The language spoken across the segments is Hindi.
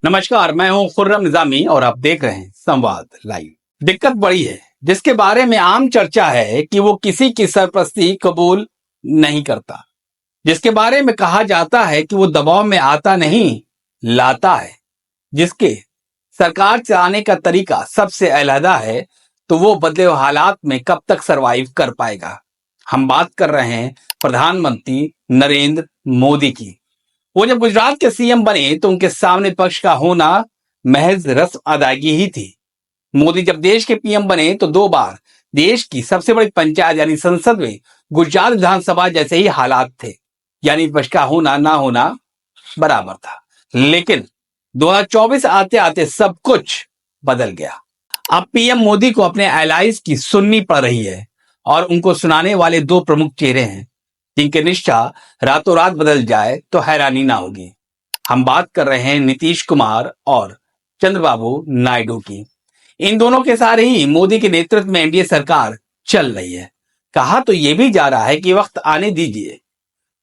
नमस्कार, मैं हूं खुर्रम निजामी और आप देख रहे हैं संवाद लाइव। दिक्कत बड़ी है जिसके बारे में आम चर्चा है कि वो किसी की सरपरस्ती कबूल नहीं करता, जिसके बारे में कहा जाता है कि वो दबाव में आता नहीं लाता है, जिसके सरकार चलाने का तरीका सबसे अलहदा है, तो वो बदले हुए हालात में कब तक सरवाइव कर पाएगा। हम बात कर रहे हैं प्रधानमंत्री नरेंद्र मोदी की। वो जब गुजरात के सीएम बने तो उनके सामने पक्ष का होना महज रस्म अदायगी ही थी। मोदी जब देश के पीएम बने तो 2 बार देश की सबसे बड़ी पंचायत यानी संसद में गुजरात विधानसभा जैसे ही हालात थे, यानी पक्ष का होना ना होना बराबर था। लेकिन 2024 आते आते सब कुछ बदल गया। अब पीएम मोदी को अपने एलाइज की सुननी पड़ रही है और उनको सुनाने वाले 2 प्रमुख चेहरे हैं जिनकी निष्ठा रातों रात बदल जाए तो हैरानी ना होगी। हम बात कर रहे हैं नीतीश कुमार और चंद्रबाबू नायडू की। इन दोनों के सारे ही मोदी के नेतृत्व में एनडीए सरकार चल रही है। कहा तो यह भी जा रहा है कि वक्त आने दीजिए,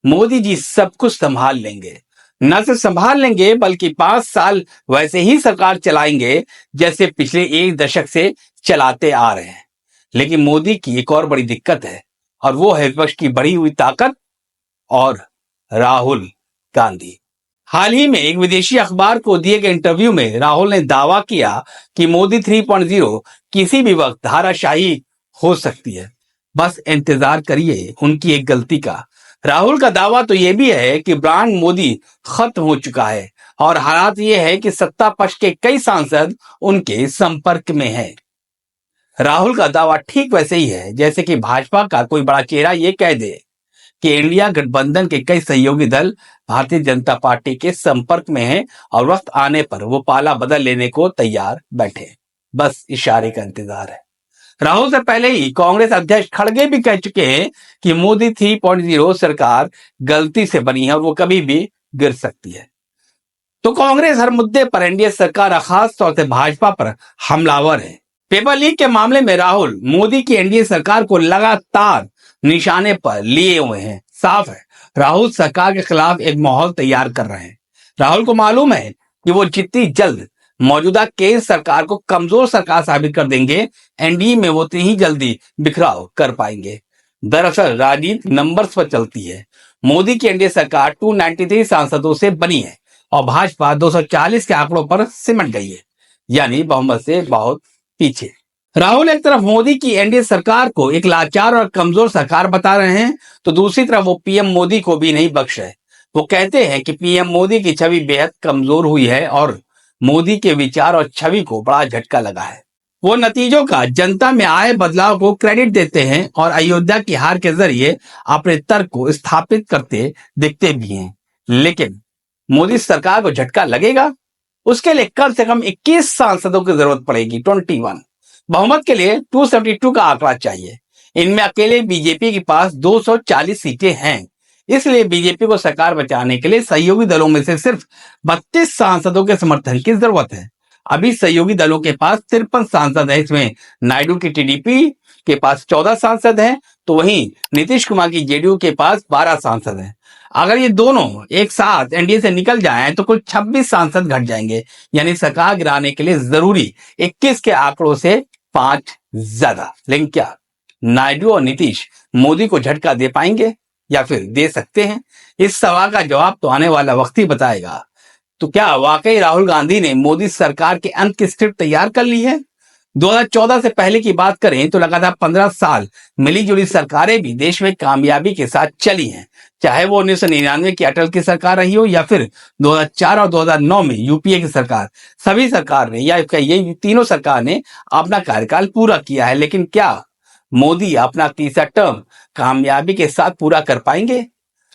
मोदी जी सब कुछ संभाल लेंगे। न सिर्फ संभाल लेंगे बल्कि 5 साल वैसे ही सरकार चलाएंगे जैसे पिछले 1 दशक से चलाते आ रहे हैं। लेकिन मोदी की एक और बड़ी दिक्कत है और वो है विपक्ष की बढ़ी हुई ताकत और राहुल गांधी। हाल ही में एक विदेशी अखबार को दिए गए इंटरव्यू में राहुल ने दावा किया कि मोदी 3.0 किसी भी वक्त धाराशाही हो सकती है, बस इंतजार करिए उनकी एक गलती का। राहुल का दावा तो यह भी है कि ब्रांड मोदी खत्म हो चुका है और हालात ये है कि सत्ता पक्ष के कई सांसद उनके संपर्क में हैं। राहुल का दावा ठीक वैसे ही है जैसे कि भाजपा का कोई बड़ा चेहरा ये कह दे कि इंडिया गठबंधन के कई सहयोगी दल भारतीय जनता पार्टी के संपर्क में हैं और वक्त आने पर वो पाला बदल लेने को तैयार बैठे, बस इशारे का इंतजार है। राहुल से पहले ही कांग्रेस अध्यक्ष खड़गे भी कह चुके हैं कि मोदी 3.0 सरकार गलती से बनी है और वो कभी भी गिर सकती है। तो कांग्रेस हर मुद्दे पर एनडीए सरकार, खास तौर से भाजपा पर हमलावर है। पेपर लीक के मामले में राहुल मोदी की एनडीए सरकार को लगातार निशाने पर लिए हुए हैं। साफ है राहुल सरकार के खिलाफ एक माहौल तैयार कर रहे हैं। राहुल को मालूम है कि वो जितनी जल्द मौजूदा केंद्र सरकार को कमजोर सरकार साबित कर देंगे, एनडीए में वो उतनी ही जल्दी बिखराव कर पाएंगे। दरअसल राजनीति नंबर्स पर चलती है। मोदी की एनडीए सरकार 293 सांसदों से बनी है और भाजपा 240 के आंकड़ों पर सिमट गई है, यानी बहुमत से बहुत पीछे। राहुल एक तरफ मोदी की एनडीए सरकार को एक लाचार और कमजोर सरकार बता रहे हैं, तो दूसरी तरफ वो पीएम मोदी को भी नहीं बख्श है। वो कहते हैं कि पीएम मोदी की छवि बेहद कमजोर हुई है और मोदी के विचार और छवि को बड़ा झटका लगा है। वो नतीजों का जनता में आए बदलाव को क्रेडिट देते हैं और अयोध्या की हार के जरिए अपने तर्क को स्थापित करते दिखते भी हैं। लेकिन मोदी सरकार को झटका लगेगा, उसके लिए कम से कम 21 सांसदों की जरूरत पड़ेगी, 21। बहुमत के लिए 272 का आंकड़ा चाहिए। इनमें अकेले बीजेपी के पास 240 सीटें हैं। इसलिए बीजेपी को सरकार बचाने के लिए सहयोगी दलों में से सिर्फ 32 सांसदों के समर्थन की जरूरत है। अभी सहयोगी दलों के पास 53 सांसद हैं। इसमें नायडू की टीडीपी के पास 14 सांसद हैं, तो वहीं नीतीश कुमार की जेडीयू के पास 12 सांसद हैं। अगर ये दोनों एक साथ एनडीए से निकल जाएं तो कुल 26 सांसद घट जाएंगे, यानी सरकार गिराने के लिए जरूरी 21 के आंकड़ों से 5 ज्यादा। लेकिन क्या नायडू और नीतीश मोदी को झटका दे पाएंगे या फिर दे सकते हैं? इस सवाल का जवाब तो आने वाला वक्त ही बताएगा। तो क्या वाकई राहुल गांधी ने मोदी सरकार के अंत की स्क्रिप्ट तैयार कर ली है? 2014 से पहले की बात करें तो लगातार 15 साल मिली जुली सरकारें भी देश में कामयाबी के साथ चली हैं, चाहे वो 1999 की अटल की सरकार रही हो या फिर 2004 और 2009 में यूपीए की सरकार। सभी सरकार ने या ये तीनों सरकार ने अपना कार्यकाल पूरा किया है, लेकिन क्या मोदी अपना तीसरा टर्म कामयाबी के साथ पूरा कर पाएंगे?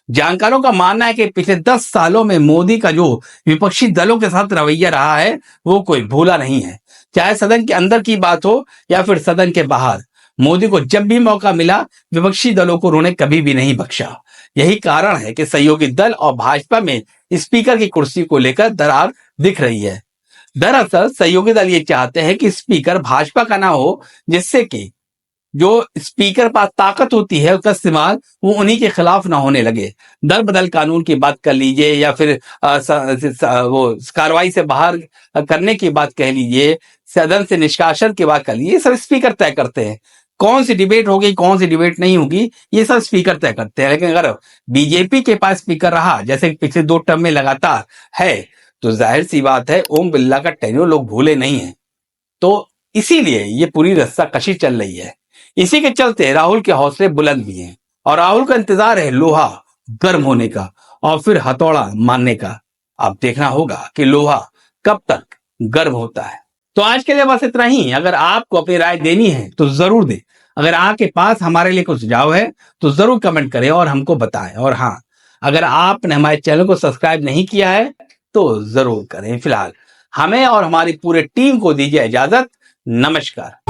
जानकारों का मानना है कि पिछले 10 सालों में मोदी का जो विपक्षी दलों के साथ रवैया रहा है वो कोई भूला नहीं है। चाहे सदन के अंदर की बात हो या फिर सदन के बाहर, मोदी को जब भी मौका मिला विपक्षी दलों को उन्होंने कभी भी नहीं बख्शा। यही कारण है कि सहयोगी दल और भाजपा में स्पीकर की कुर्सी को लेकर दरार दिख रही है। दरअसल सहयोगी दल ये चाहते हैं कि स्पीकर भाजपा का ना हो, जिससे कि जो स्पीकर पास ताकत होती है उसका इस्तेमाल वो उन्हीं के खिलाफ ना होने लगे। दर बदल कानून की बात कर लीजिए या फिर वो कार्रवाई से बाहर करने की बात कह लीजिए, सदन से निष्कासन की बात कर लीजिए, ये सब स्पीकर तय करते हैं। कौन सी डिबेट होगी कौन सी डिबेट नहीं होगी ये सब स्पीकर तय करते हैं। लेकिन अगर बीजेपी के पास स्पीकर रहा जैसे पिछले 2 टर्म में लगातार है तो जाहिर सी बात है ओम बिरला का टेन्योर लोग भूले नहीं है। तो इसीलिए ये पूरी रस्साकशी चल रही है। इसी के चलते राहुल के हौसले बुलंद भी हैं और राहुल का इंतजार है लोहा गर्म होने का और फिर हथौड़ा मारने का। अब देखना होगा कि लोहा कब तक गर्म होता है। तो आज के लिए बस इतना ही। अगर आपको अपनी राय देनी है तो जरूर दें। अगर आपके पास हमारे लिए कुछ सुझाव है तो जरूर कमेंट करें और हमको बताएं। और हाँ, अगर आपने हमारे चैनल को सब्सक्राइब नहीं किया है तो जरूर करें। फिलहाल हमें और हमारी पूरे टीम को दीजिए इजाजत। नमस्कार।